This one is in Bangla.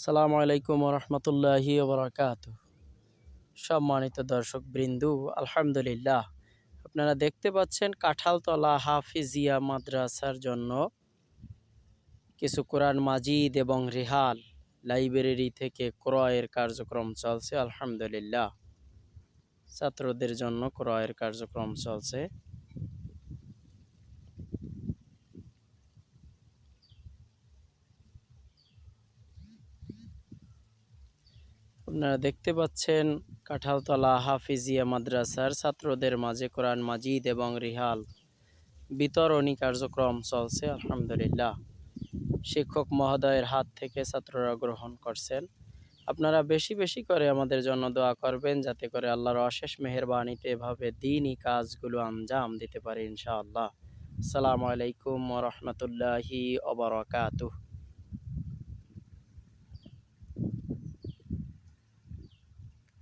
আসসালামু আলাইকুম রহমতুল্লাহি ওবরাকাতুহ। সম্মানিত দর্শক বৃন্দু, আলহামদুলিল্লাহ, আপনারা দেখতে পাচ্ছেন কাঁঠালতলা হাফিজিয়া মাদ্রাসার জন্য কিছু কোরআন মাজিদ এবং রিহাল লাইব্রেরি থেকে ক্রয়ের কার্যক্রম চলছে। আলহামদুলিল্লাহ, ছাত্রদের জন্য ক্রয়ের কার্যক্রম চলছে। আপনারা দেখতে পাচ্ছেন কাঁঠালতলা হাফিজিয়া মাদ্রাসার ছাত্রদের মাঝে কোরআন মাজিদ এবং রিহাল বিতরণী কার্যক্রম চলছে। আলহামদুলিল্লাহ, শিক্ষক মহোদয়ের হাত থেকে ছাত্ররা গ্রহণ করছেন। আপনারা বেশি বেশি করে আমাদের জন্য দোয়া করবেন, যাতে করে আল্লাহর অশেষ মেহেরবানিতে এভাবে দ্বীনি কাজগুলো আঞ্জাম দিতে পারি ইনশাআল্লাহ। আসসালামু আলাইকুম ওয়া রাহমাতুল্লাহি ওয়া বারাকাতুহু।